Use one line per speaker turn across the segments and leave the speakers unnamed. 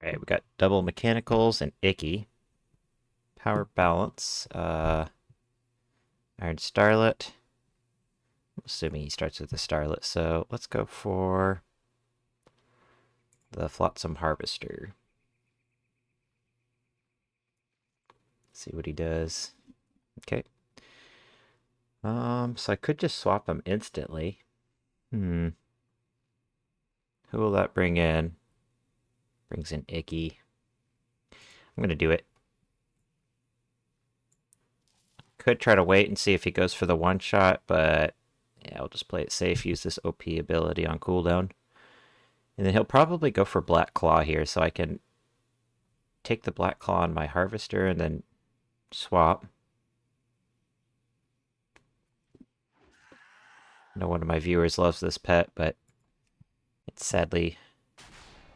Alright, we got double mechanicals and icky. Power balance. Iron Starlet. I'm assuming he starts with the Starlet, so let's go for the Flotsam Harvester. See what he does. Okay. So I could just swap him instantly. Who will that bring in? Brings in Icky. I'm gonna do it. Could try to wait and see if he goes for the one shot, but yeah, I'll just play it safe, use this OP ability on cooldown. And then he'll probably go for Black Claw here, so I can take the Black Claw on my Harvester and then swap. I know one of my viewers loves this pet, but it's sadly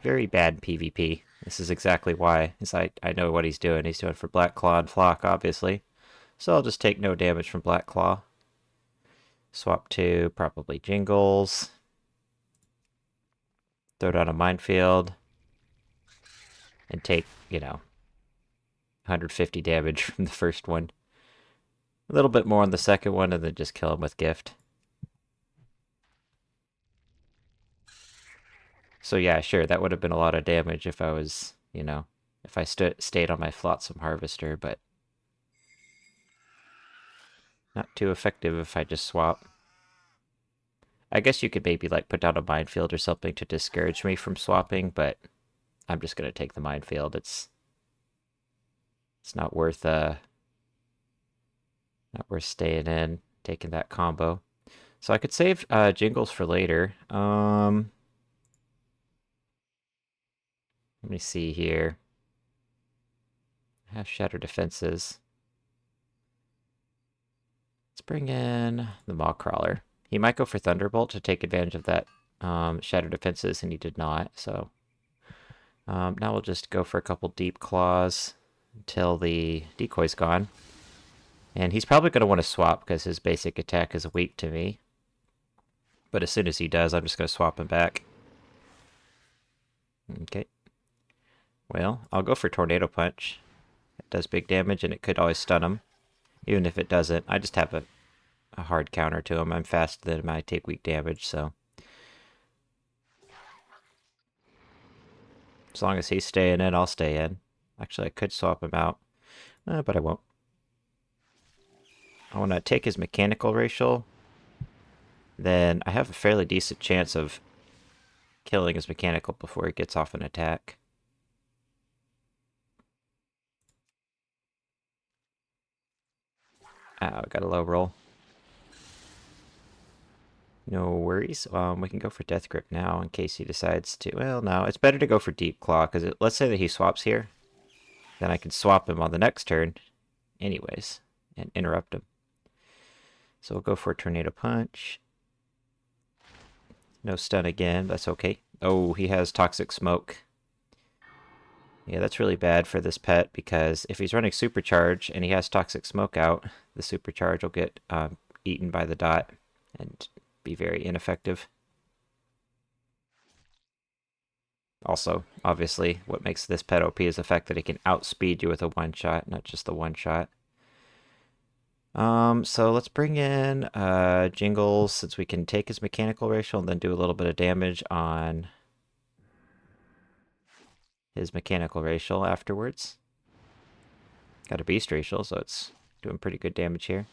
very bad PvP. This is exactly why, is I know what he's doing. He's doing for Black Claw and Flock, obviously. So I'll just take no damage from Black Claw. Swap to probably Jingles. Throw down a Minefield. And take, 150 damage from the first one. A little bit more on the second one, and then just kill him with Gift. So yeah, sure, that would have been a lot of damage if I was, if I stayed on my Flotsam Harvester, but not too effective if I just swap. I guess you could maybe like put down a minefield or something to discourage me from swapping, but I'm just gonna take the minefield. It's not worth staying in, taking that combo. So I could save Jingles for later. Let me see here. I have Shatter Defenses. Let's bring in the Maw Crawler. He might go for Thunderbolt to take advantage of that Shatter Defenses, and he did not, so... now we'll just go for a couple Deep Claws until the decoy's gone. And he's probably going to want to swap because his basic attack is weak to me. But as soon as he does, I'm just going to swap him back. Okay. Well, I'll go for Tornado Punch. It does big damage, and it could always stun him. Even if it doesn't, I just have a hard counter to him. I'm faster than him, I take weak damage, so... As long as he's staying in, I'll stay in. Actually, I could swap him out, but I won't. I want to take his mechanical racial. Then I have a fairly decent chance of killing his mechanical before he gets off an attack. Oh, got a low roll. No worries. We can go for Death Grip now in case he decides to... Well, no, it's better to go for Deep Claw, because let's say that he swaps here. Then I can swap him on the next turn anyways, and interrupt him. So we'll go for a Tornado Punch. No stun again, that's okay. Oh, he has Toxic Smoke. Yeah, that's really bad for this pet, because if he's running Supercharge and he has Toxic Smoke out, the Supercharge will get eaten by the dot and be very ineffective. Also, obviously, what makes this pet OP is the fact that it can outspeed you with a one-shot, not just the one-shot. So let's bring in Jingles, since we can take his mechanical racial and then do a little bit of damage on his mechanical racial afterwards. Got a beast racial, so it's doing pretty good damage here.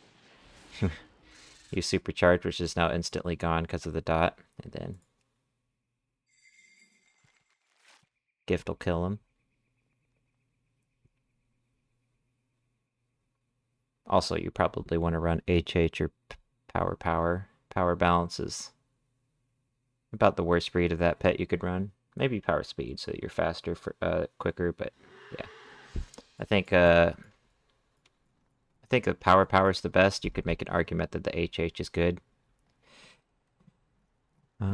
Use Supercharge, which is now instantly gone because of the dot, and then Gift will kill him. Also, you probably want to run HH or Power. Power balance is about the worst breed of that pet you could run. Maybe Power Speed, so that you're faster, quicker, but yeah. I think the Power is the best. You could make an argument that the HH is good. So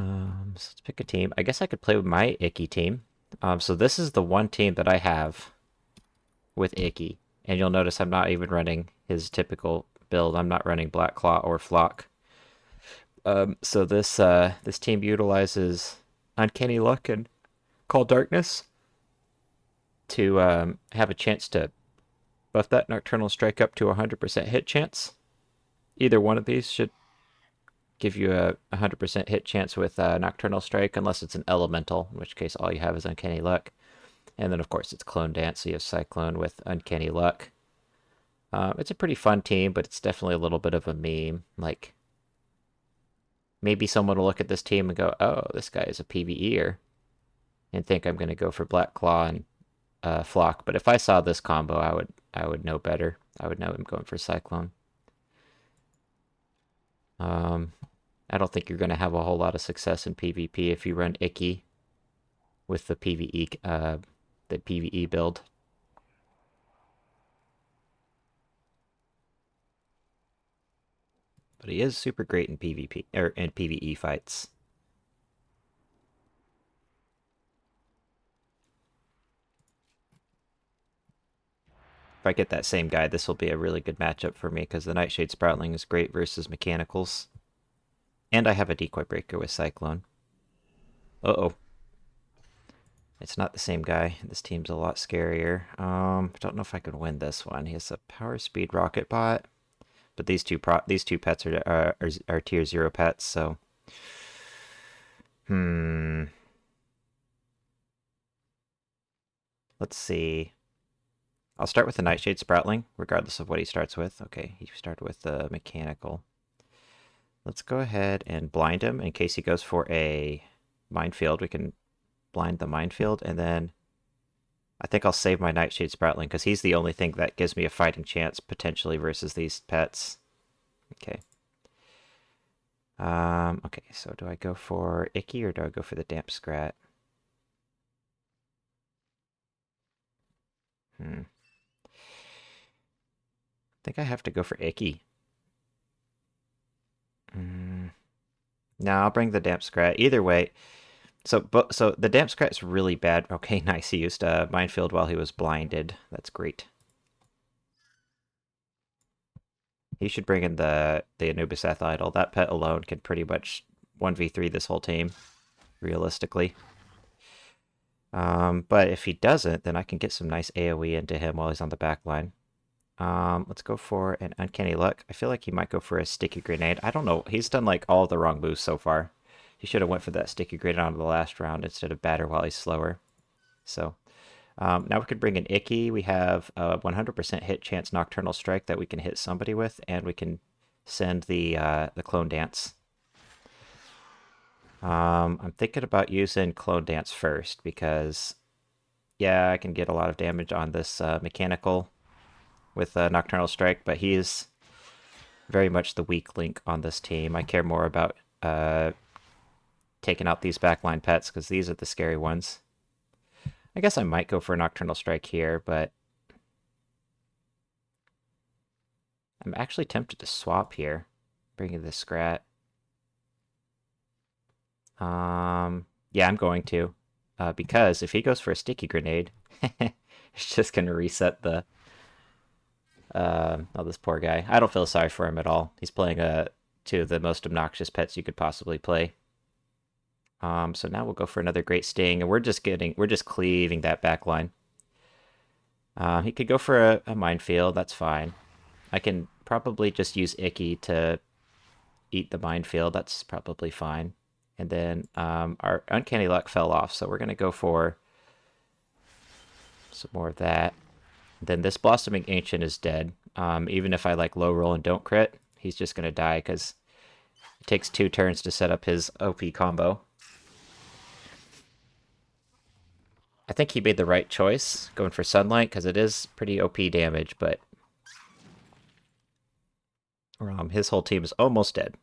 let's pick a team. I guess I could play with my Icky team. So this is the one team that I have with Icky. And you'll notice I'm not even running his typical build. I'm not running Black Claw or Flock. So this team utilizes Uncanny Luck and Call Darkness. to have a chance to buff that Nocturnal Strike up to 100% hit chance. Either one of these should give you a 100% hit chance with Nocturnal Strike, unless it's an elemental, in which case all you have is Uncanny Luck. And then, of course, it's Clone Dance, so you have Cyclone with Uncanny Luck. It's a pretty fun team, but it's definitely a little bit of a meme. Like, maybe someone will look at this team and go, oh, this guy is a PvEer, and think I'm going to go for Black Claw and Flock. But if I saw this combo, I would know better. I would know I'm going for Cyclone. I don't think you're going to have a whole lot of success in PvP if you run Icky with the PvE build. But he is super great in PvP or in PvE fights. If I get that same guy, this will be a really good matchup for me because the Nightshade Sproutling is great versus Mechanicals. And I have a Decoy Breaker with Cyclone. Uh-oh. It's not the same guy. This team's a lot scarier. I don't know if I can win this one. He has a Power Speed Rocket Bot, but these two pets are tier 0 pets, so let's see. I'll start with the Nightshade Sproutling, regardless of what he starts with. Okay, he started with the Mechanical. Let's go ahead and blind him in case he goes for a Minefield. We can blind the Minefield, and then I think I'll save my Nightshade Sproutling because he's the only thing that gives me a fighting chance potentially versus these pets. Okay. Okay, so do I go for Icky or do I go for the Damp Scrat? I think I have to go for Icky. No, I'll bring the Damp Scrat. Either way, so the Damp Scrat's really bad. Okay, nice. He used a Minefield while he was blinded. That's great. He should bring in the Anubis Idol. That pet alone can pretty much 1v3 this whole team, realistically. But if he doesn't, then I can get some nice AoE into him while he's on the back line. Let's go for an Uncanny Luck. I feel like he might go for a Sticky Grenade. I don't know. He's done like all the wrong moves so far. He should have went for that Sticky Grenade on the last round instead of Batter while he's slower. So now we could bring in Icky. We have a 100% hit chance Nocturnal Strike that we can hit somebody with, and we can send the Clone Dance. I'm thinking about using Clone Dance first because, yeah, I can get a lot of damage on this Mechanical with Nocturnal Strike, but he is very much the weak link on this team. I care more about taking out these backline pets because these are the scary ones. I guess I might go for a Nocturnal Strike here, but I'm actually tempted to swap here, bringing the Scrat. Yeah, I'm going to, because if he goes for a Sticky Grenade, it's just gonna reset the. Oh, this poor guy. I don't feel sorry for him at all. He's playing two of the most obnoxious pets you could possibly play. So now we'll go for another Great Sting, and we're just cleaving that back line. He could go for a Minefield, that's fine. I can probably just use Icky to eat the Minefield, that's probably fine. And then our Uncanny Luck fell off, so we're going to go for some more of that. Then this Blossoming Ancient is dead. Even if I like low roll and don't crit, he's just going to die because it takes 2 turns to set up his OP combo. I think he made the right choice going for Sunlight because it is pretty OP damage, but his whole team is almost dead.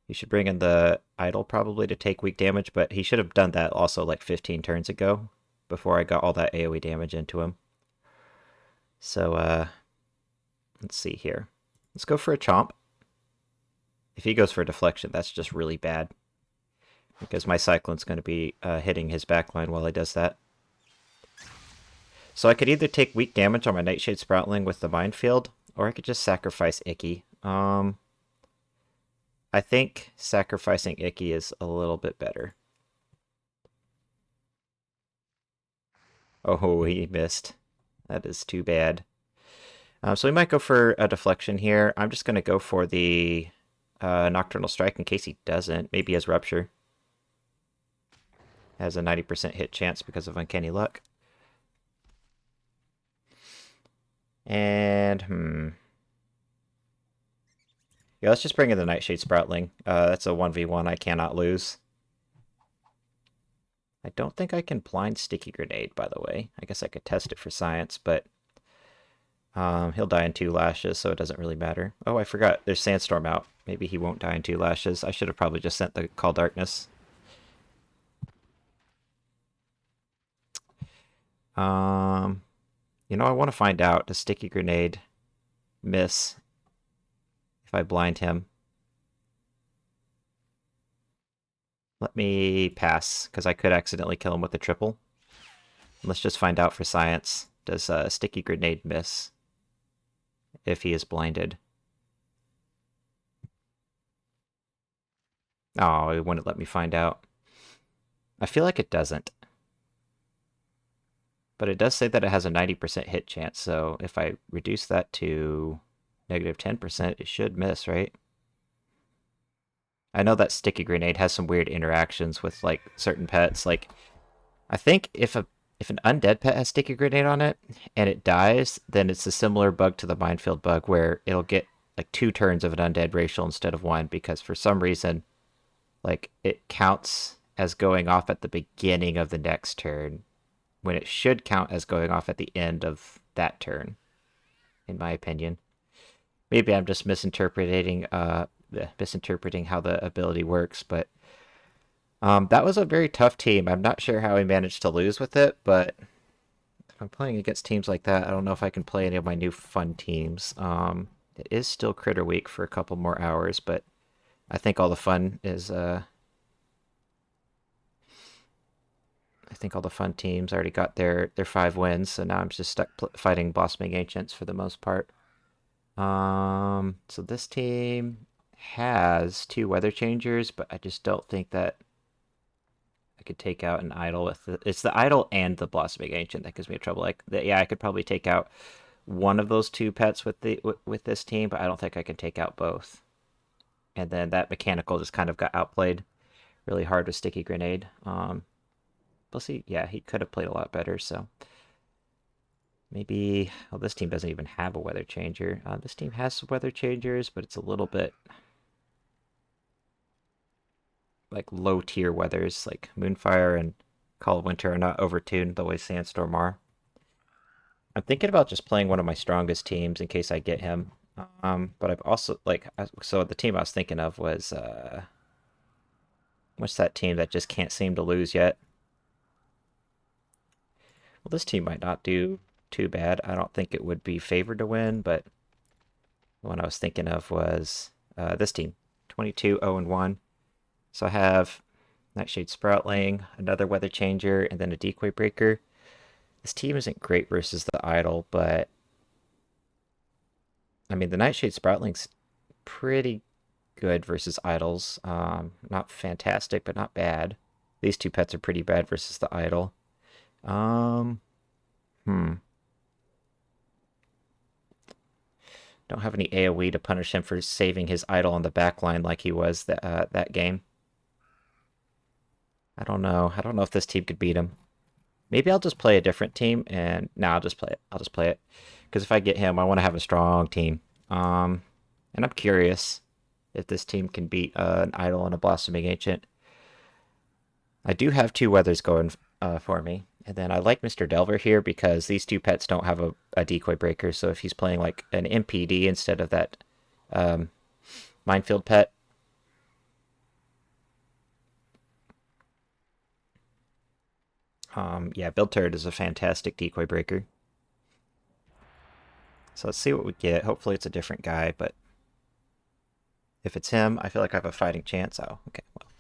He should bring in the Idol probably to take weak damage, but he should have done that also like 15 turns ago before I got all that AoE damage into him. So, let's see here. Let's go for a Chomp. If he goes for a Deflection, that's just really bad. Because my Cyclone's going to be hitting his backline while he does that. So I could either take weak damage on my Nightshade Sproutling with the Minefield, or I could just sacrifice Icky. I think sacrificing Icky is a little bit better. Oh, he missed. That is too bad. So we might go for a deflection here. I'm just going to go for the Nocturnal Strike in case he doesn't. Maybe he has Rupture. Has a 90% hit chance because of Uncanny Luck. And, yeah, let's just bring in the Nightshade Sproutling. That's a 1v1 I cannot lose. I don't think I can blind Sticky Grenade, by the way. I guess I could test it for science, but he'll die in 2 lashes, so it doesn't really matter. Oh, I forgot. There's Sandstorm out. Maybe he won't die in 2 lashes. I should have probably just sent the Call Darkness. You know, I want to find out, does Sticky Grenade miss if I blind him? Let me pass, because I could accidentally kill him with a triple. Let's just find out for science. Does Sticky Grenade miss if he is blinded? Oh, it wouldn't let me find out. I feel like it doesn't. But it does say that it has a 90% hit chance, so if I reduce that to negative 10%, it should miss, right? I know that Sticky Grenade has some weird interactions with, like, certain pets. Like, I think if an undead pet has Sticky Grenade on it, and it dies, then it's a similar bug to the Minefield bug, where it'll get, like, 2 turns of an undead racial instead of 1, because for some reason, like, it counts as going off at the beginning of the next turn, when it should count as going off at the end of that turn, in my opinion. Maybe I'm just misinterpreting how the ability works, but that was a very tough team. I'm not sure how he managed to lose with it, but if I'm playing against teams like that, I don't know if I can play any of my new fun teams. It is still Critter Week for a couple more hours, but I think all the fun is I think all the fun teams already got their 5 wins, so now I'm just stuck fighting Blossoming Ancients for the most part. So this team has 2 Weather Changers, but I just don't think that I could take out an idol with it's the idol and the Blossoming Ancient that gives me trouble. Like, yeah, I could probably take out one of those 2 pets with this team, but I don't think I can take out both. And then that mechanical just kind of got outplayed really hard with Sticky Grenade. Plus, he could have played a lot better, so maybe... Well, this team doesn't even have a Weather Changer. This team has some Weather Changers, but it's a little bit... like low-tier weathers, like Moonfire and Call of Winter are not overtuned the way Sandstorm are. I'm thinking about just playing one of my strongest teams in case I get him. But I've also, like... So the team I was thinking of was... what's that team that just can't seem to lose yet? Well, this team might not do too bad. I don't think it would be favored to win, but the one I was thinking of was this team, 22-0-1. So I have Nightshade Sproutling, another Weather Changer, and then a Decoy Breaker. This team isn't great versus the Idol, but I mean, the Nightshade Sproutling's pretty good versus Idols. Not fantastic, but not bad. These 2 pets are pretty bad versus the Idol. Don't have any AoE to punish him for saving his idol on the back line like he was that game. I don't know. I don't know if this team could beat him. Maybe I'll just play a different team, and I'll just play it. I'll just play it. Because if I get him, I want to have a strong team. And I'm curious if this team can beat an idol and a Blossoming Ancient. I do have 2 weathers going for me. And then I like Mr. Delver here because these 2 pets don't have a Decoy Breaker. So if he's playing like an MPD instead of that Minefield pet, yeah, Build Turret is a fantastic Decoy Breaker. So let's see what we get. Hopefully it's a different guy, but if it's him, I feel like I have a fighting chance. Oh, okay, well.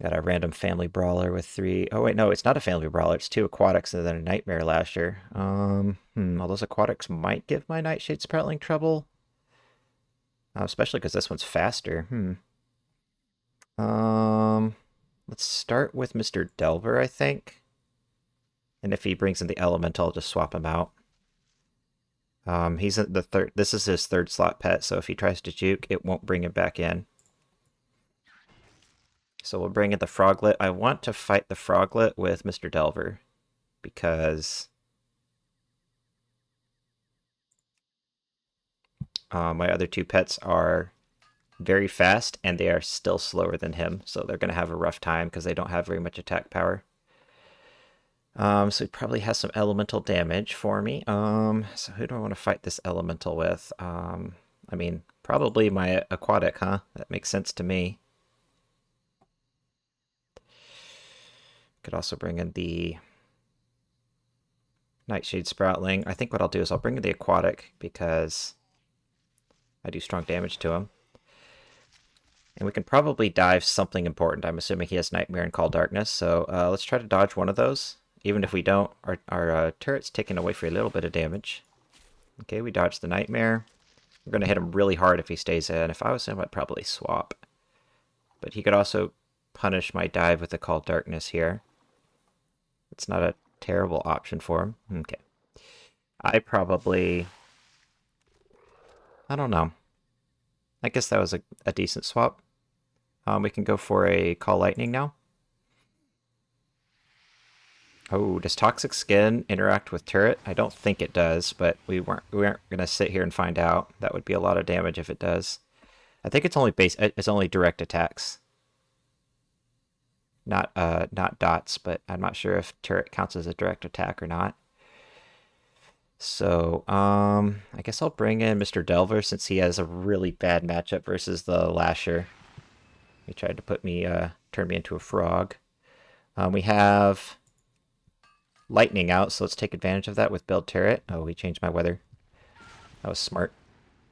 Got a random family brawler with 3... Oh, wait, no, it's not a family brawler. It's 2 aquatics and then a Nightmare Lasher. All those aquatics might give my Nightshade Sproutling trouble. Especially because this one's faster. Let's start with Mr. Delver, I think. And if he brings in the elemental, I'll just swap him out. He's at the third. This is his third slot pet, so if he tries to juke, it won't bring him back in. So we'll bring in the Froglet. I want to fight the Froglet with Mr. Delver because my other two pets are very fast and they are still slower than him, so they're going to have a rough time because they don't have very much attack power. So he probably has some elemental damage for me. So who do I want to fight this elemental with? I mean, probably my aquatic, huh? That makes sense to me. Could also bring in the Nightshade Sproutling. I think what I'll do is I'll bring in the aquatic because I do strong damage to him. And we can probably dive something important. I'm assuming he has Nightmare and Call Darkness, so let's try to dodge one of those. Even if we don't, our turret's taking away for a little bit of damage. Okay, we dodged the Nightmare. We're going to hit him really hard if he stays in. If I was him, I'd probably swap. But he could also punish my dive with the Call Darkness here. It's not a terrible option for him. Okay. I don't know. I guess that was a decent swap. We can go for a Call Lightning now. Oh, does Toxic Skin interact with Turret? I don't think it does, but we aren't gonna sit here and find out. That would be a lot of damage if it does. I think it's only direct attacks. Not dots, but I'm not sure if Turret counts as a direct attack or not. So, I guess I'll bring in Mr. Delver since he has a really bad matchup versus the Lasher. He tried to turn me into a frog. We have Lightning out, so let's take advantage of that with Build Turret. Oh, he changed my weather. That was smart.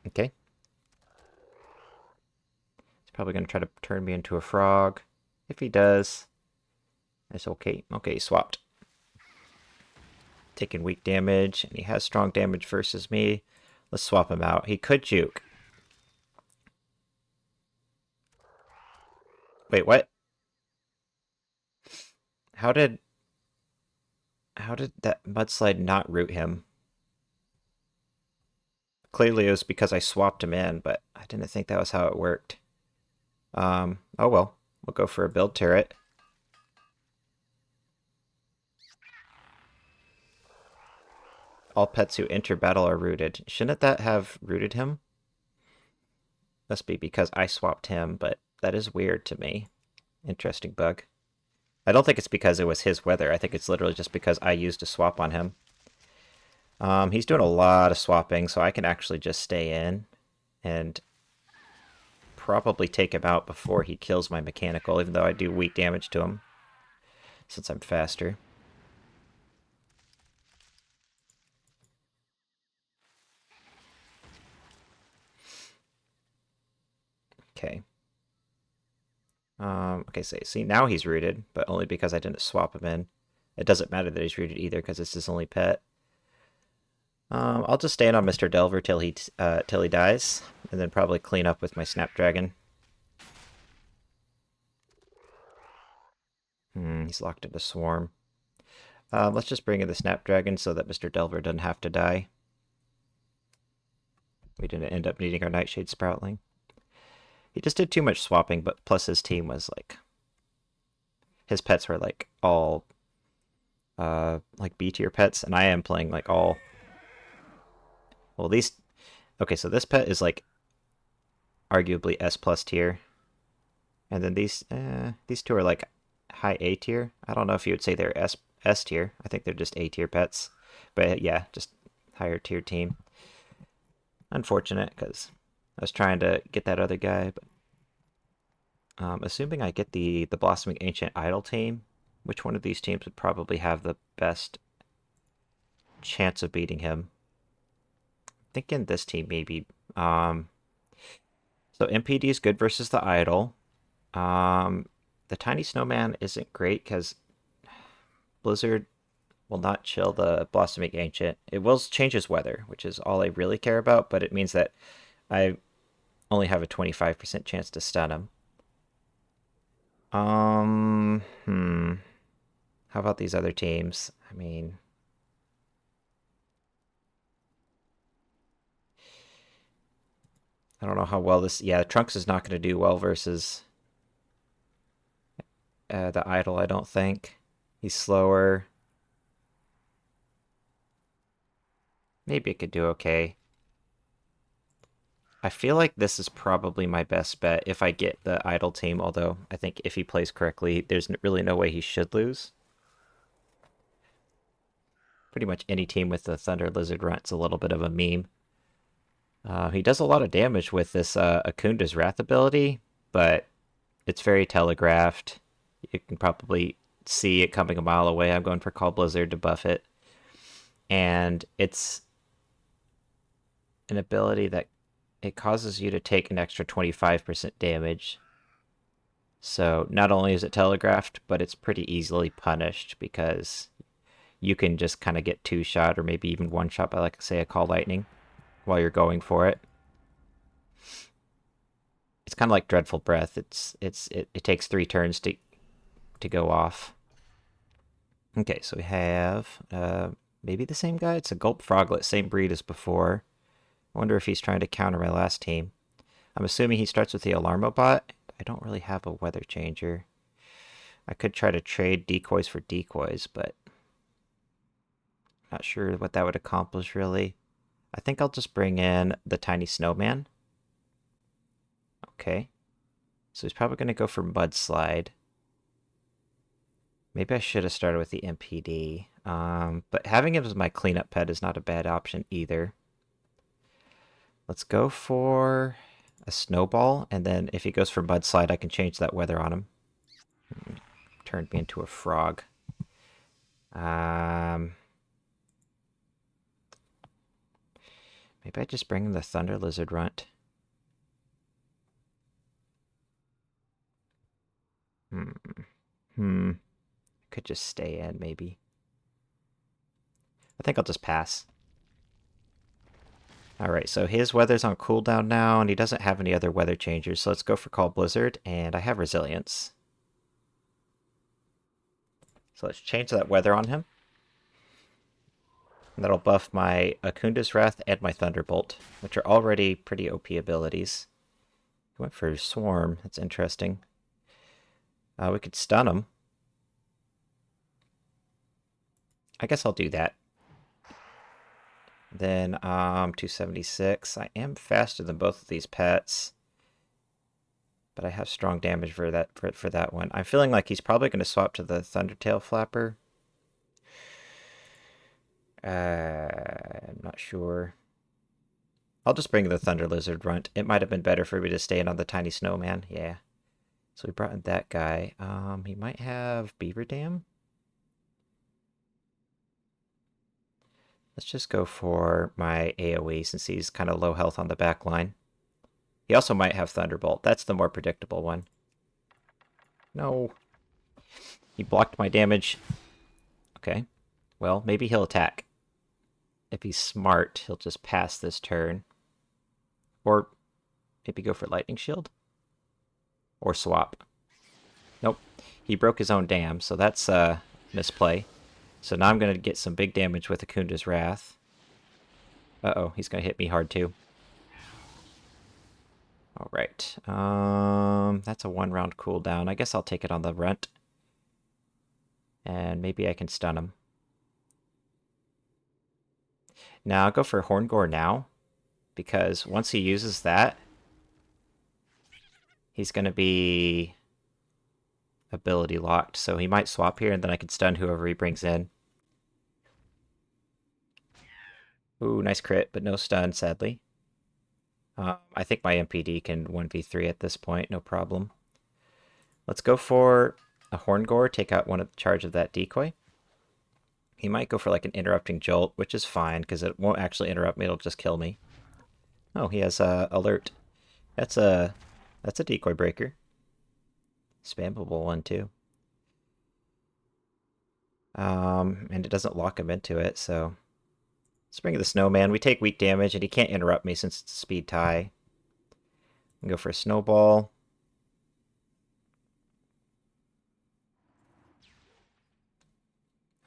Okay. He's probably going to try to turn me into a frog. If he does, that's okay. Okay, he swapped. Taking weak damage, and he has strong damage versus me. Let's swap him out. He could juke. Wait, what? How did that mudslide not root him? Clearly it was because I swapped him in, but I didn't think that was how it worked. Oh well. We'll go for a build turret. All pets who enter battle are rooted. Shouldn't that have rooted him? Must be because I swapped him, but that is weird to me. Interesting bug. I don't think it's because it was his weather. I think it's literally just because I used a swap on him. He's doing a lot of swapping, so I can actually just stay in and probably take him out before he kills my mechanical, even though I do weak damage to him, since I'm faster. Okay. Okay, so see, now he's rooted, but only because I didn't swap him in. It doesn't matter that he's rooted either, because it's his only pet. I'll just stand on Mr. Delver till he dies, and then probably clean up with my Snapdragon. He's locked into Swarm. Let's just bring in the Snapdragon so that Mr. Delver doesn't have to die. We didn't end up needing our Nightshade Sproutling. He just did too much swapping, but plus his team was like... His pets were like all... like B tier pets, and I am playing like all... Well, these... Okay, so this pet is like arguably S plus tier. And then these two are like high A tier. I don't know if you would say they're S tier. I think they're just A tier pets. But yeah, just higher tier team. Unfortunate, because I was trying to get that other guy. But assuming I get the Blossoming Ancient Idol team, which one of these teams would probably have the best chance of beating him? I'm thinking this team maybe. So MPD is good versus the Idol. The Tiny Snowman isn't great because Blizzard will not chill the Blossoming Ancient. It will change his weather, which is all I really care about, but it means that I only have a 25% chance to stun him. How about these other teams? I mean, I don't know how well this... Yeah, Trunks is not going to do well versus the Idol, I don't think. He's slower. Maybe it could do okay. I feel like this is probably my best bet if I get the Idol team, although I think if he plays correctly, there's really no way he should lose. Pretty much any team with the Thunder Lizard Runt's a little bit of a meme. He does a lot of damage with this Akunda's Wrath ability, but it's very telegraphed. You can probably see it coming a mile away. I'm going for Call Blizzard to buff it. And it's an ability that it causes you to take an extra 25% damage. So not only is it telegraphed, but it's pretty easily punished because you can just kind of get two-shot or maybe even one-shot by, like, say, a Call Lightning while you're going for it. It's kind of like Dreadful Breath. It takes 3 turns to go off. Okay, so we have maybe the same guy. It's a Gulp Froglet, same breed as before. I wonder if he's trying to counter my last team. I'm assuming he starts with the Alarmobot. I don't really have a weather changer. I could try to trade decoys for decoys, but not sure what that would accomplish, really. I think I'll just bring in the Tiny Snowman. Okay. So he's probably going to go for Mudslide. Maybe I should have started with the MPD. But having him as my cleanup pet is not a bad option either. Let's go for a Snowball, and then if he goes for Mudslide, I can change that weather on him. Turned me into a frog. Maybe I just bring in the Thunder Lizard Runt. Could just stay in, maybe. I think I'll just pass. Alright, so his weather's on cooldown now, and he doesn't have any other weather changers, so let's go for Call Blizzard, and I have Resilience. So let's change that weather on him. And that'll buff my Akunda's Wrath and my Thunderbolt, which are already pretty OP abilities. He went for Swarm, that's interesting. We could stun him. I guess I'll do that. Then 276. I am faster than both of these pets, but I have strong damage for that one. I'm feeling like he's probably going to swap to the Thundertail Flapper. I'm not sure. I'll just bring the Thunder Lizard Runt. It might have been better for me to stay in on the Tiny Snowman. Yeah. So we brought in that guy. He might have Beaver Dam. Let's just go for my AoE since he's kind of low health on the back line. He also might have Thunderbolt. That's the more predictable one. No. He blocked my damage. Okay. Well, maybe he'll attack. If he's smart, he'll just pass this turn. Or maybe go for Lightning Shield. Or swap. Nope. He broke his own dam, so that's a misplay. So now I'm going to get some big damage with Akunda's Wrath. Uh-oh, he's going to hit me hard too. Alright. That's a 1-round cooldown. I guess I'll take it on the Runt. And maybe I can stun him. Now I'll go for Horngore now, because once he uses that, he's going to be ability locked, so he might swap here, and then I can stun whoever he brings in. Ooh, nice crit, but no stun, sadly. I think my MPD can 1v3 at this point, no problem. Let's go for a Horngore, take out one of the charge of that decoy. He might go for like an interrupting jolt, which is fine, because it won't actually interrupt me, it'll just kill me. Oh, he has alert. That's a decoy breaker. Spammable one too. And it doesn't lock him into it, so let's bring the Snowman. We take weak damage, and he can't interrupt me since it's a speed tie. And go for a Snowball.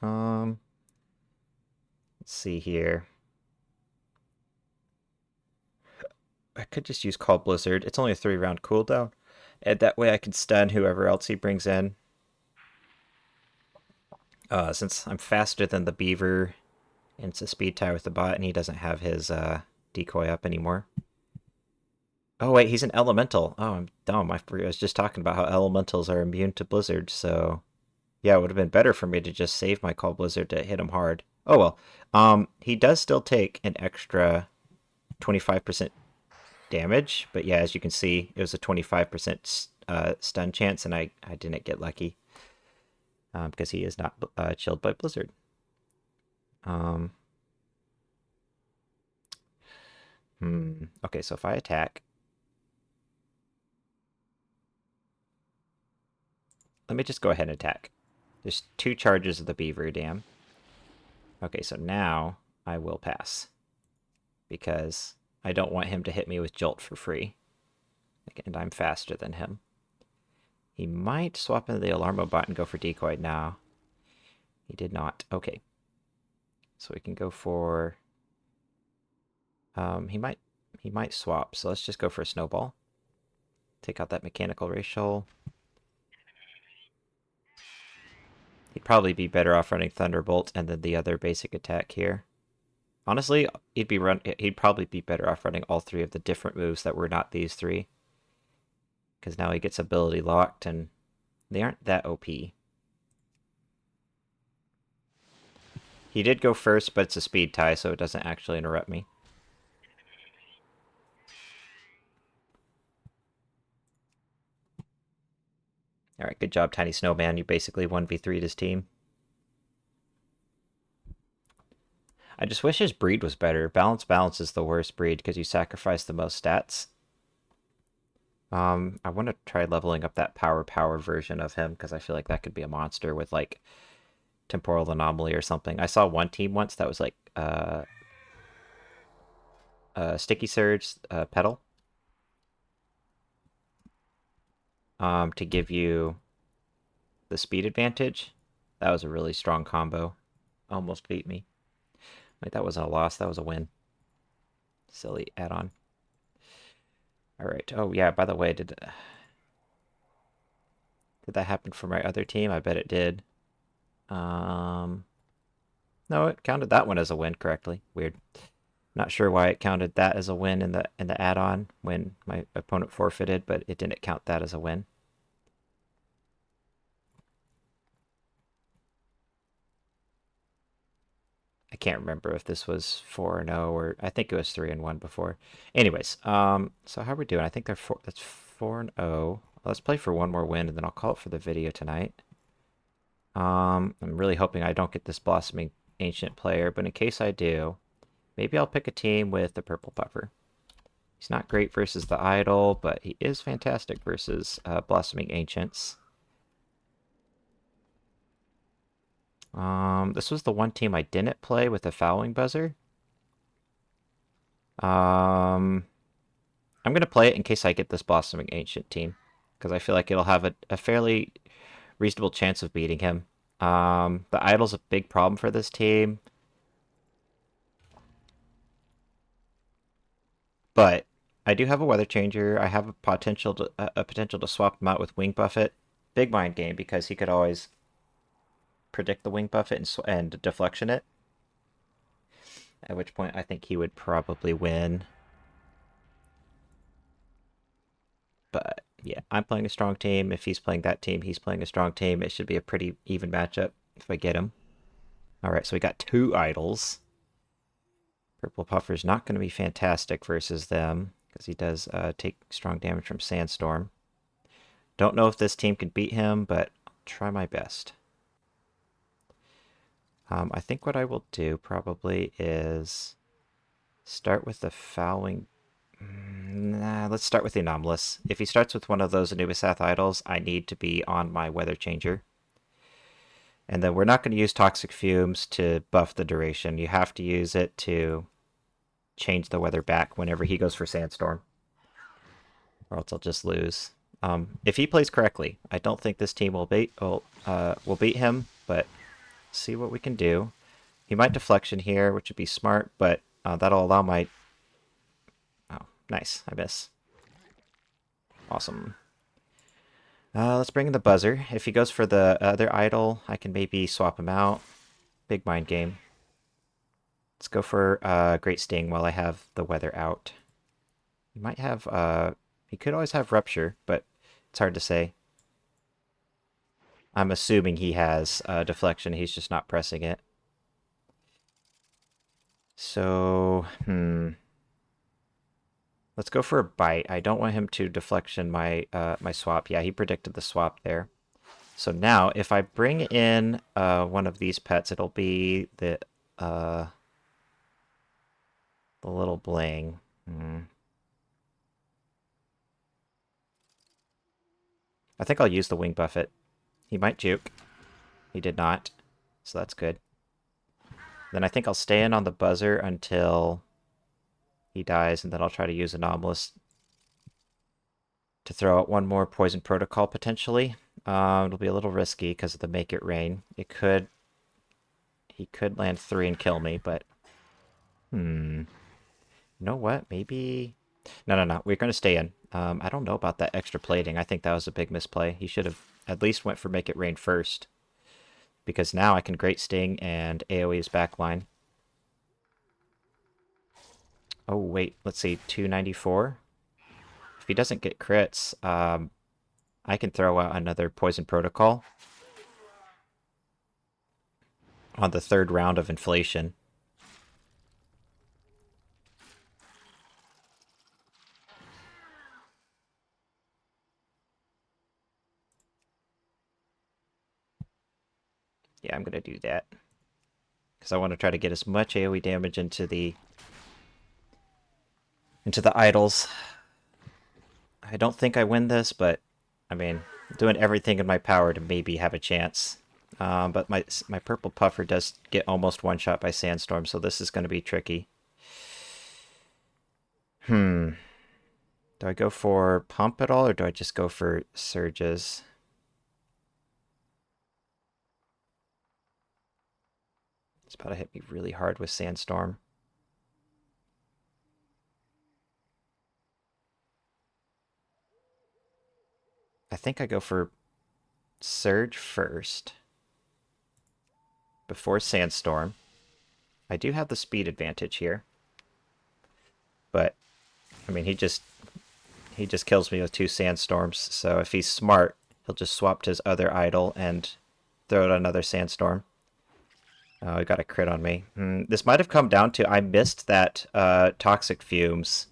Let's see here. I could just use Call Blizzard. It's only a 3-round cooldown. And that way I can stun whoever else he brings in. Since I'm faster than the beaver, and it's a speed tie with the bot, and he doesn't have his decoy up anymore. Oh, wait, he's an elemental. Oh, I'm dumb. I was just talking about how elementals are immune to Blizzard, so... Yeah, it would have been better for me to just save my Call Blizzard to hit him hard. Oh, well. He does still take an extra 25% damage, but yeah, as you can see, it was a 25% stun chance, and I didn't get lucky. Because he is not chilled by Blizzard. Okay, so if I attack... Let me just go ahead and attack. There's 2 charges of the Beaver Dam. Okay, so now I will pass. Because I don't want him to hit me with Jolt for free. And I'm faster than him. He might swap into the Alarmo bot and go for Decoy now. He did not. Okay. So we can go for... He might swap, so let's just go for a Snowball. Take out that Mechanical Racial. He'd probably be better off running Thunderbolt and then the other basic attack here. Honestly, he'd probably be better off running all 3 of the different moves that were not these 3. Because now he gets ability locked, and they aren't that OP. He did go first, but it's a speed tie, so it doesn't actually interrupt me. Alright, good job, Tiny Snowman. You basically 1v3'd his team. I just wish his breed was better. Balance is the worst breed because you sacrifice the most stats. I want to try leveling up that power version of him because I feel like that could be a monster with like temporal anomaly or something. I saw one team once that was like Sticky Surge Petal to give you the speed advantage. That was a really strong combo. Almost beat me. Wait, that wasn't a loss. That was a win. Silly add-on. All right. Oh yeah. By the way, did that happen for my other team? I bet it did. No, it counted that one as a win correctly. Weird. Not sure why it counted that as a win in the add-on when my opponent forfeited, but it didn't count that as a win. I can't remember if this was 4-0 or I think it was 3-1 before. Anyways, so how are we doing? I think that's 4-0. Let's play for one more win and then I'll call it for the video tonight. I'm really hoping I don't get this Blossoming Ancient player, but in case I do, maybe I'll pick a team with the Purple Puffer. He's not great versus the Idol, but he is fantastic versus Blossoming Ancients. This was the one team I didn't play with the Fouling Buzzer. I'm going to play it in case I get this Blossoming Ancient team, because I feel like it'll have a fairly reasonable chance of beating him. The Idol's a big problem for this team. But I do have a Weather Changer. I have a potential to swap him out with Wing Buffet. Big mind game because he could always predict the Wing Buffet and deflection it. At which point I think he would probably win. But yeah, I'm playing a strong team. If he's playing that team, he's playing a strong team. It should be a pretty even matchup if I get him. Alright, so we got 2 Idols. Purple Puffer's not going to be fantastic versus them because he does take strong damage from Sandstorm. Don't know if this team can beat him, but I'll try my best. I think what I will do probably is start with the Fouling... Nah, let's start with the Anomalous. If he starts with one of those Anubisath Idols, I need to be on my Weather Changer. And then we're not going to use Toxic Fumes to buff the duration. You have to use it to change the weather back whenever he goes for Sandstorm. Or else I'll just lose. If he plays correctly, I don't think this team will beat him, but see what we can do. He might deflection here, which would be smart, but that'll allow my... Oh, nice. I miss. Awesome. Let's bring in the buzzer. If he goes for the other idol, I can maybe swap him out. Big mind game. Let's go for Great Sting while I have the weather out. He might have... he could always have Rupture, but it's hard to say. I'm assuming he has deflection. He's just not pressing it. So, let's go for a bite. I don't want him to deflection my my swap. Yeah, he predicted the swap there. So now, if I bring in one of these pets, it'll be the little bling. I think I'll use the wing buffet. He might juke. He did not, so that's good. Then I think I'll stay in on the buzzer until he dies, and then I'll try to use Anomalous to throw out one more Poison Protocol, potentially. It'll be a little risky because of the Make It Rain. He could land 3 and kill me, but... You know what? Maybe... No. We're going to stay in. I don't know about that extra plating. I think that was a big misplay. He should have at least went for Make It Rain first. Because now I can Great Sting and AoE his backline. Oh, wait. Let's see. 294. If he doesn't get crits, I can throw out another Poison Protocol on the 3rd round of Inflation. Yeah, I'm going to do that. Because I want to try to get as much AoE damage into the idols. I don't think I win this, but I mean, doing everything in my power to maybe have a chance. But my purple puffer does get almost one shot by Sandstorm, so this is going to be tricky. Do I go for pump at all, or do I just go for surges? It's about to hit me really hard with Sandstorm. I think I go for Surge first before Sandstorm. I do have the speed advantage here, but I mean, he just kills me with 2 Sandstorms. So if he's smart, he'll just swap to his other idol and throw out another Sandstorm. Oh, he got a crit on me. This might have come down to I missed that Toxic Fumes.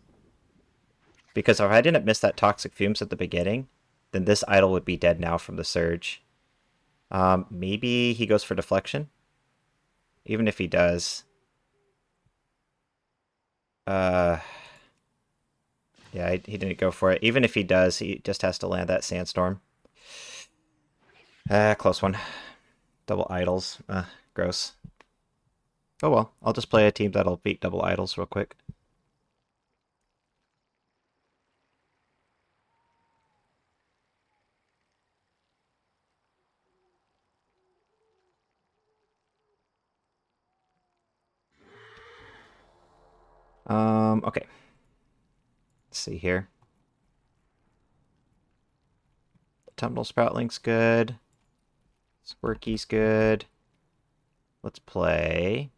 Because if I didn't miss that Toxic Fumes at the beginning, then this idol would be dead now from the Surge. Maybe he goes for Deflection? Even if he does... yeah, he didn't go for it. Even if he does, he just has to land that Sandstorm. Close one. Double idols. Gross. Oh well, I'll just play a team that'll beat double idols real quick. Okay. Let's see here. Autumnal Sproutling's good. Squirky's good. Let's play...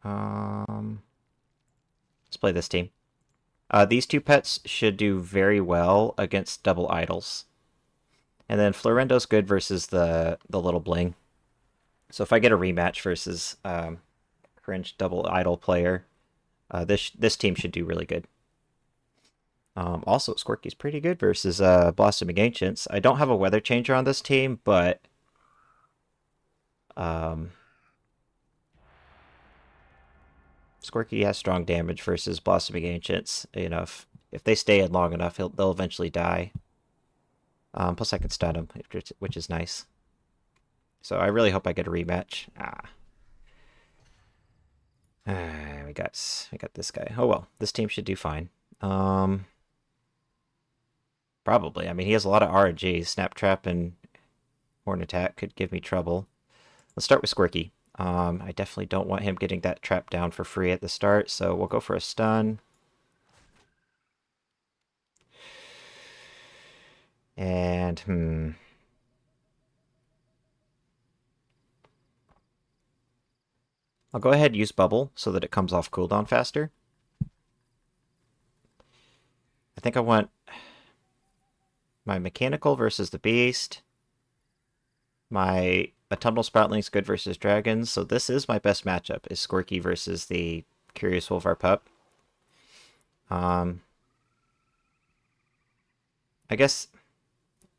let's play this team. These 2 pets should do very well against double idols. And then Florendo's good versus the little bling. So if I get a rematch versus cringe double idol player, this team should do really good. Also, Squirky's pretty good versus Blossoming Ancients. I don't have a weather changer on this team, but Squirky has strong damage versus Blossoming Ancients. You know, if they stay in long enough, they'll eventually die. Plus I can stun him, which is nice. So I really hope I get a rematch. We got this guy. Oh well, this team should do fine. Probably. I mean, he has a lot of RNG, Snap Trap, and horn attack could give me trouble. Let's start with Squirky. I definitely don't want him getting that trap down for free at the start, so we'll go for a stun. And, I'll go ahead and use Bubble so that it comes off cooldown faster. I think I want my Mechanical versus the Beast. My Autumnal Sproutling's good versus Dragons, so this is my best matchup, is Squirky versus the Curious Wolvar Pup. I guess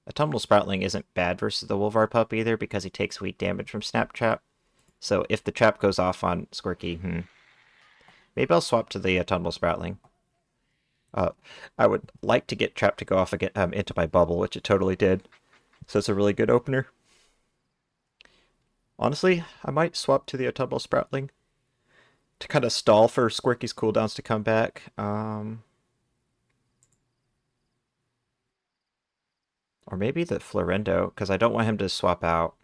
Autumnal Sproutling isn't bad versus the Wolvar Pup either because he takes weak damage from Snap Trap. So if the trap goes off on Squirky, maybe I'll swap to the Autumnal Sproutling. I would like to get Trap to go off again, into my bubble, which it totally did. So it's a really good opener. Honestly, I might swap to the Autumnal Sproutling to kind of stall for Squirky's cooldowns to come back. Or maybe the Florendo, because I don't want him to swap out.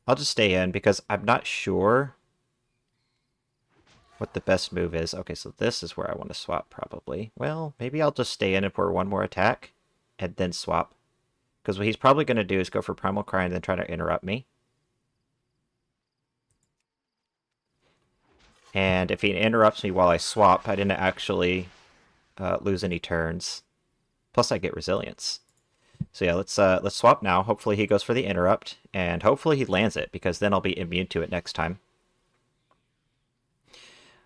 I'll just stay in because I'm not sure what the best move is. Okay, so this is where I want to swap probably. Well, maybe I'll just stay in for one more attack and then swap. Because what he's probably going to do is go for Primal Cry and then try to interrupt me. And if he interrupts me while I swap, I didn't actually lose any turns. Plus I get resilience. So yeah, let's swap now. Hopefully he goes for the interrupt, and hopefully he lands it, because then I'll be immune to it next time.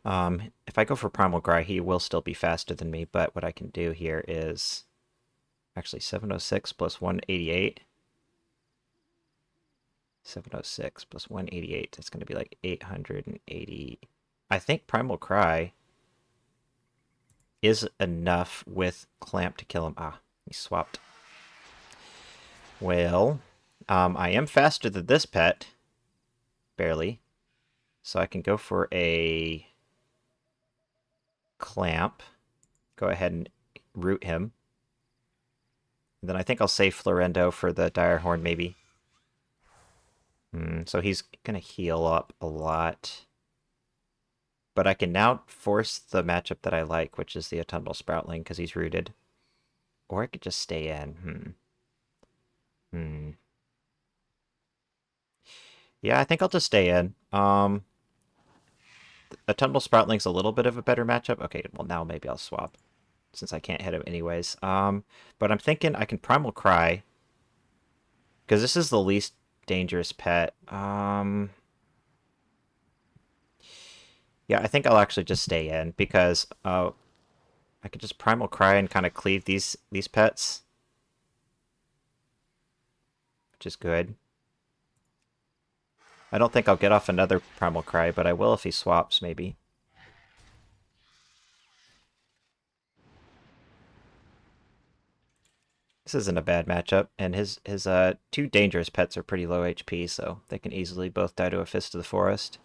If I go for Primal Cry, he will still be faster than me, but what I can do here is actually 706 plus 188. 706 plus 188. That's going to be like 880. I think Primal Cry is enough with Clamp to kill him. Ah, he swapped. Well, I am faster than this pet. Barely. So I can go for a Clamp. Go ahead and root him. And then I think I'll save Florendo for the Dire Horn, maybe. So he's going to heal up a lot. But I can now force the matchup that I like, which is the Autumnal Sproutling, because he's rooted. Or I could just stay in. Yeah, I think I'll just stay in. Autumnal Sproutling's a little bit of a better matchup. Okay, well now maybe I'll swap, since I can't hit him anyways. But I'm thinking I can Primal Cry, because this is the least dangerous pet. Yeah, I think I'll actually just stay in, because I could just Primal Cry and kind of cleave these pets, which is good. I don't think I'll get off another Primal Cry, but I will if he swaps, maybe. This isn't a bad matchup, and his two dangerous pets are pretty low HP, so they can easily both die to a Fist of the Forest.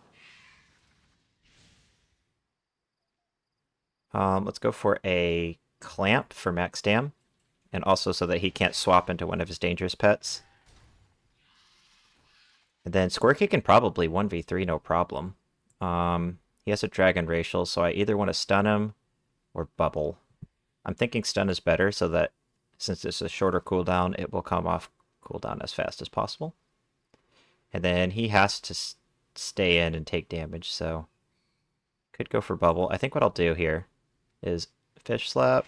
Let's go for a Clamp for max dam, and also so that he can't swap into one of his dangerous pets. And then Squirky can probably 1v3 no problem. He has a Dragon Racial, so I either want to stun him or Bubble. I'm thinking stun is better, so that since it's a shorter cooldown, it will come off cooldown as fast as possible. And then he has to stay in and take damage, so could go for Bubble. I think what I'll do here is Fish Slap.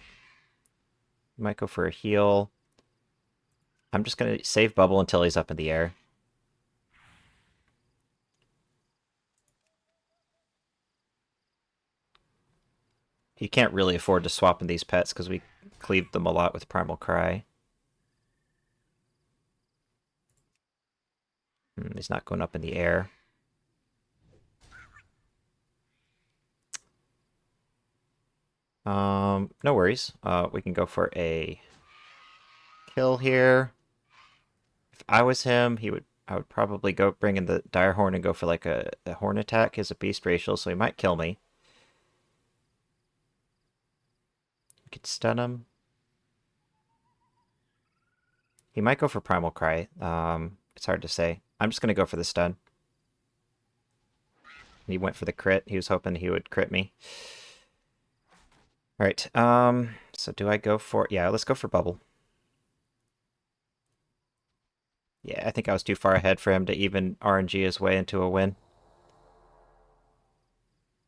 Might go for a heal. I'm just going to save Bubble until he's up in the air. You can't really afford to swap in these pets because we cleaved them a lot with Primal Cry. He's not going up in the air. No worries. We can go for a kill here. If I was him, I would probably go bring in the Dire Horn and go for like a horn attack. He has a beast racial, so he might kill me. We could stun him. He might go for Primal Cry. It's hard to say. I'm just going to go for the stun. He went for the crit. He was hoping he would crit me. All right. So do I go for... Yeah, let's go for Bubble. Yeah, I think I was too far ahead for him to even RNG his way into a win.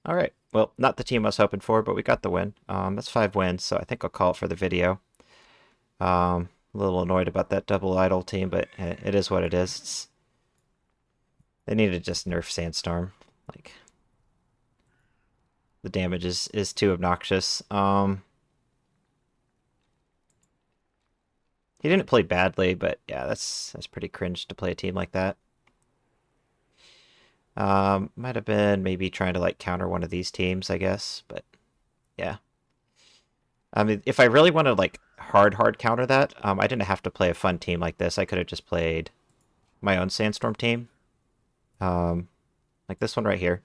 All right. Well, not the team I was hoping for, but we got the win. That's 5 wins, so I think I'll call it for the video. A little annoyed about that double idol team, but it is what it is. They need to just nerf Sandstorm. Like, the damage is too obnoxious. He didn't play badly, but yeah, that's pretty cringe to play a team like that. Might have been maybe trying to like counter one of these teams, I guess, but yeah. I mean, if I really want to like hard counter that, I didn't have to play a fun team like this. I could have just played my own Sandstorm team. Like this one right here.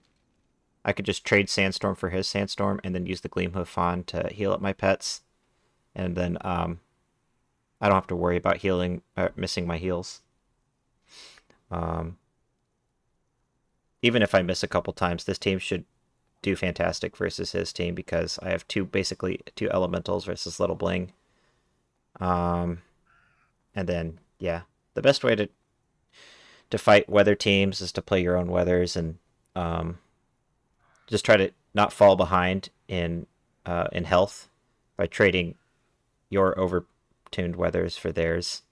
I could just trade Sandstorm for his Sandstorm and then use the Gleamhoof Fawn to heal up my pets. And then I don't have to worry about missing my heals. Even if I miss a couple times, this team should do fantastic versus his team because I have basically two elementals versus Little Bling. And then yeah, the best way to fight weather teams is to play your own weathers and just try to not fall behind in health by trading your overtuned weathers for theirs.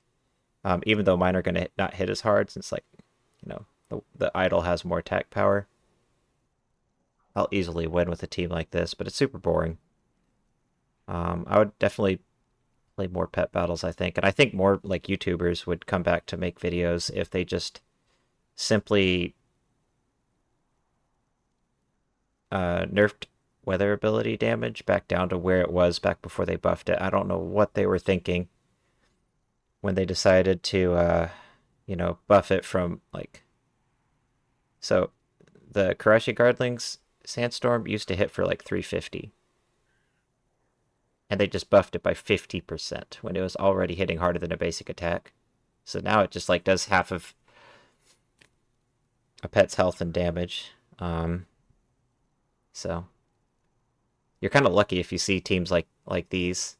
Even though mine are going to not hit as hard since, like, you know, the idol has more attack power. I'll easily win with a team like this, but it's super boring. I would definitely play more pet battles, I think. And I think more like YouTubers would come back to make videos if they just simply nerfed weather ability damage back down to where it was back before they buffed it. I don't know what they were thinking when they decided to, buff it from, like... So, the Karashi Guardlings Sandstorm used to hit for, like, 350. And they just buffed it by 50% when it was already hitting harder than a basic attack. So now it just, like, does half of a pet's health and damage. So you're kind of lucky if you see teams like these.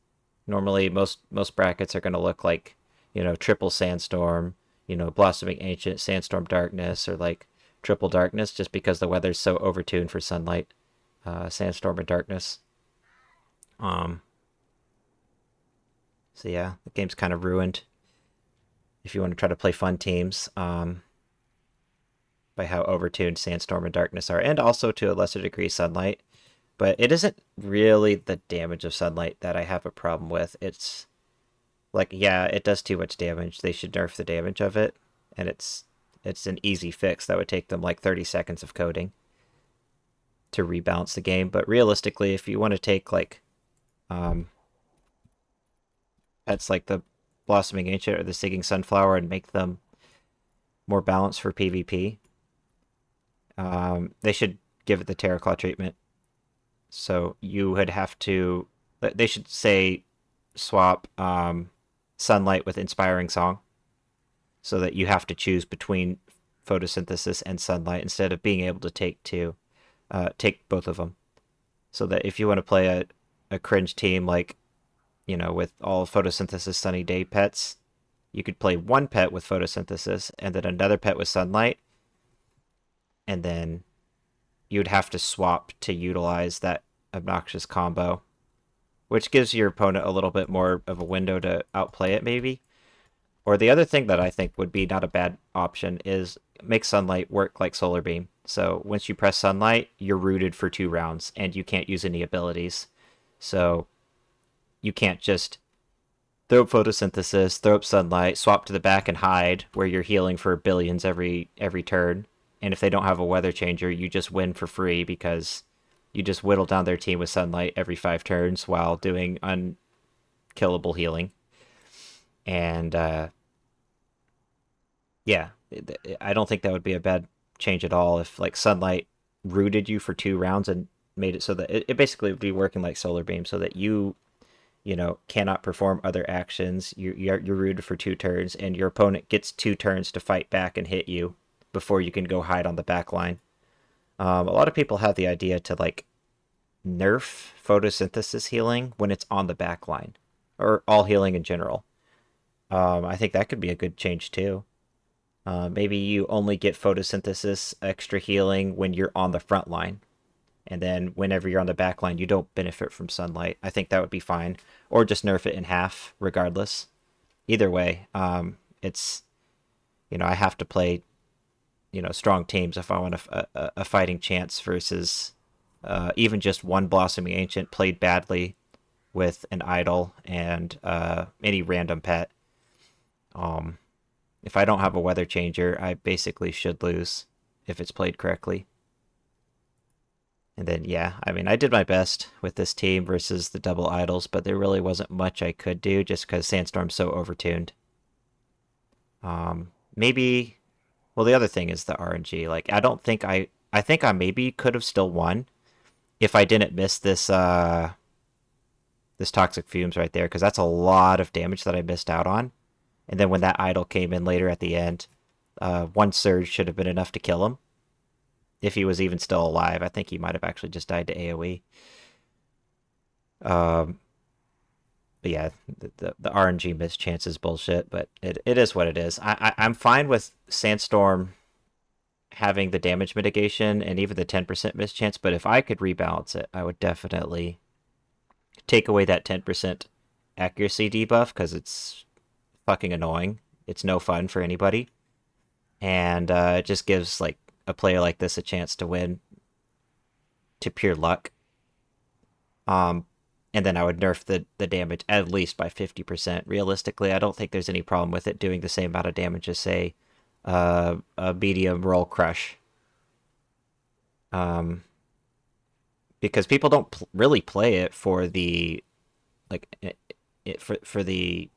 Normally, most brackets are going to look like, triple Sandstorm, Blossoming Ancient, Sandstorm Darkness, or like Triple Darkness, just because the weather's so overtuned for Sunlight, Sandstorm, and Darkness. So yeah, the game's kind of ruined if you want to try to play fun teams. By how overtuned Sandstorm and Darkness are, and also to a lesser degree Sunlight. But it isn't really the damage of Sunlight that I have a problem with. It's like, yeah, it does too much damage. They should nerf the damage of it, and it's an easy fix that would take them like 30 seconds of coding to rebalance the game. But realistically, if you want to take like pets like the Blossoming Ancient or the Singing Sunflower and make them more balanced for PvP, they should give it the Terraclaw treatment. So you would have to... They should say swap Sunlight with Inspiring Song, so that you have to choose between Photosynthesis and Sunlight instead of being able to take both of them. So that if you want to play a cringe team like, with all Photosynthesis Sunny Day pets, you could play one pet with Photosynthesis and then another pet with Sunlight, and then you'd have to swap to utilize that obnoxious combo, which gives your opponent a little bit more of a window to outplay it, maybe. Or the other thing that I think would be not a bad option is make Sunlight work like Solar Beam. So once you press Sunlight, you're rooted for 2 rounds, and you can't use any abilities. So you can't just throw up Photosynthesis, throw up Sunlight, swap to the back and hide, where you're healing for billions every turn. And if they don't have a weather changer, you just win for free because you just whittle down their team with Sunlight every 5 turns while doing unkillable healing. And yeah, I don't think that would be a bad change at all if like Sunlight rooted you for 2 rounds and made it so that it basically would be working like Solar Beam, so that you cannot perform other actions. You're rooted for 2 turns, and your opponent gets 2 turns to fight back and hit you before you can go hide on the back line. A lot of people have the idea to like nerf photosynthesis healing when it's on the back line, or all healing in general. I think that could be a good change too. Maybe you only get photosynthesis extra healing when you're on the front line, and then whenever you're on the back line, you don't benefit from sunlight. I think that would be fine, or just nerf it in half, regardless. Either way, it's I have to play strong teams if I want a fighting chance versus even just one Blossoming Ancient played badly with an idol and any random pet. If I don't have a weather changer, I basically should lose if it's played correctly. And then, yeah, I mean, I did my best with this team versus the double idols, but there really wasn't much I could do just because Sandstorm's so overtuned. Maybe, well, the other thing is the RNG. Like, I think I maybe could have still won if I didn't miss this, this Toxic Fumes right there, because that's a lot of damage that I missed out on. And then when that idol came in later at the end, one surge should have been enough to kill him. If he was even still alive, I think he might have actually just died to AoE. But yeah, the RNG mischance is bullshit, but it is what it is. I'm fine with Sandstorm having the damage mitigation and even the 10% mischance, but if I could rebalance it, I would definitely take away that 10% accuracy debuff, because it's fucking annoying. It's no fun for anybody. And it just gives like a player like this a chance to win to pure luck. And then I would nerf the damage at least by 50%. Realistically, I don't think there's any problem with it doing the same amount of damage as, say, a medium roll crush. Because people don't really play it for the for the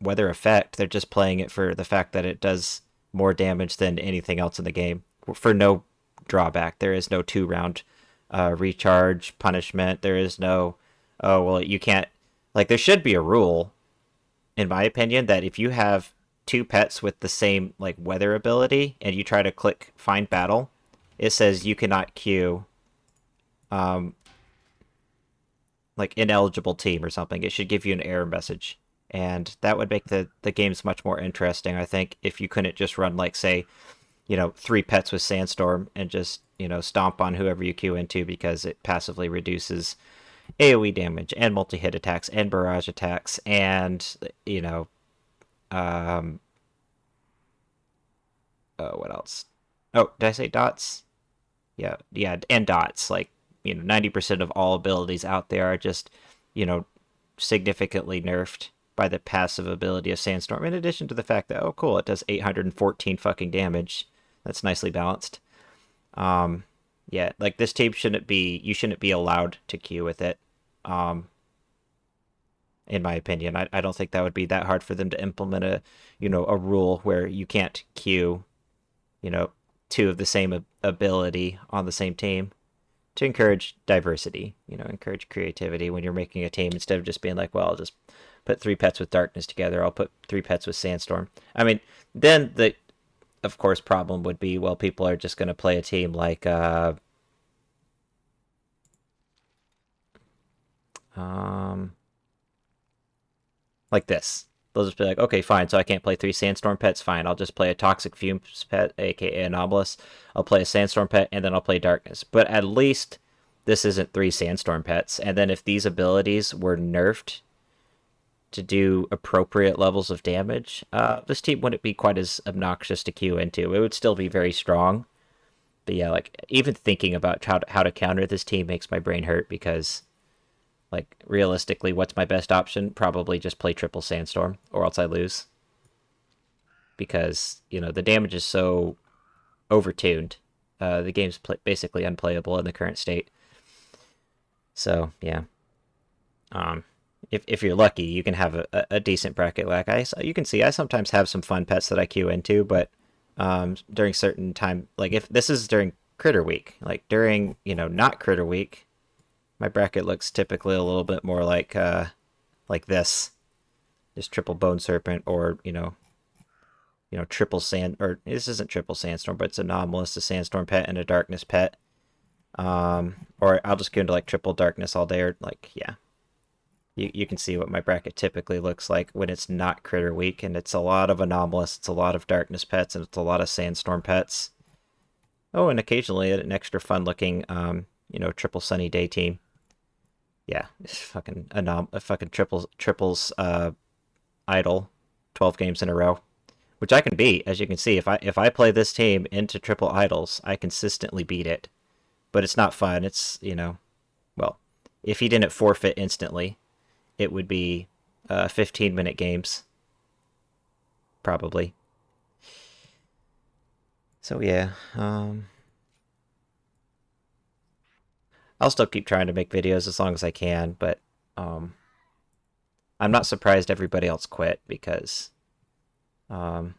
weather effect. They're just playing it for the fact that it does more damage than anything else in the game, for no drawback. There is no 2-round recharge punishment. There is no, oh, well, you can't, like, there should be a rule, in my opinion, that if you have 2 pets with the same, like, weather ability, and you try to click find battle, it says you cannot queue, like, ineligible team or something. It should give you an error message. And that would make the games much more interesting, I think, if you couldn't just run, like, say, 3 pets with Sandstorm and just, stomp on whoever you queue into, because it passively reduces AoE damage and multi-hit attacks and barrage attacks and, what else? Oh, did I say dots? Yeah, and dots. Like, 90% of all abilities out there are just, significantly nerfed by the passive ability of Sandstorm, in addition to the fact that, oh cool, it does 814 fucking damage. That's nicely balanced. Yeah, like, this team you shouldn't be allowed to queue with it. In my opinion, I don't think that would be that hard for them to implement a rule where you can't queue, 2 of the same ability on the same team, to encourage diversity, encourage creativity when you're making a team, instead of just being like, well, I'll just put 3 pets with darkness together. I'll put 3 pets with Sandstorm. I mean, then the, of course, problem would be, well, people are just going to play a team like, like this. They'll just be like, okay, fine, so I can't play 3 Sandstorm pets, fine. I'll just play a Toxic Fumes pet, aka Anomalous. I'll play a Sandstorm pet, and then I'll play Darkness. But at least this isn't 3 Sandstorm pets. And then if these abilities were nerfed to do appropriate levels of damage, this team wouldn't be quite as obnoxious to queue into. It would still be very strong. But yeah, like, even thinking about how to counter this team makes my brain hurt, because, like, realistically, what's my best option? Probably just play triple Sandstorm, or else I lose. Because, the damage is so overtuned. The game's basically unplayable in the current state. So, yeah. If you're lucky, you can have a decent bracket. Like, you can see, I sometimes have some fun pets that I queue into, but during certain time, like, if this is during Critter Week, like, during, not Critter Week, My bracket looks typically a little bit more like this. Just triple bone serpent, or triple sand, or this isn't triple sandstorm, but it's anomalous, a sandstorm pet and a darkness pet. Or I'll just go into like triple darkness all day, or like, yeah. You can see what my bracket typically looks like when it's not critter week, and it's a lot of anomalous, it's a lot of darkness pets, and it's a lot of sandstorm pets. Oh, and occasionally an extra fun looking, triple sunny day team. Yeah, it's fucking triples idle, 12 games in a row, which I can beat, as you can see. If I play this team into triple idols, I consistently beat it. But it's not fun. It's, well, if he didn't forfeit instantly, it would be 15-minute games, probably. So yeah, I'll still keep trying to make videos as long as I can, but I'm not surprised everybody else quit because of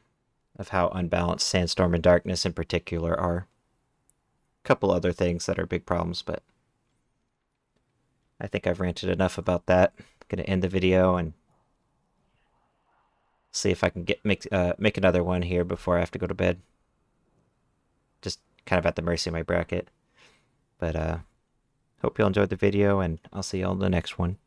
how unbalanced Sandstorm and Darkness in particular are. A couple other things that are big problems, but I think I've ranted enough about that. I'm gonna end the video and see if I can make another one here before I have to go to bed. Just kind of at the mercy of my bracket. But hope you all enjoyed the video, and I'll see you all in the next one.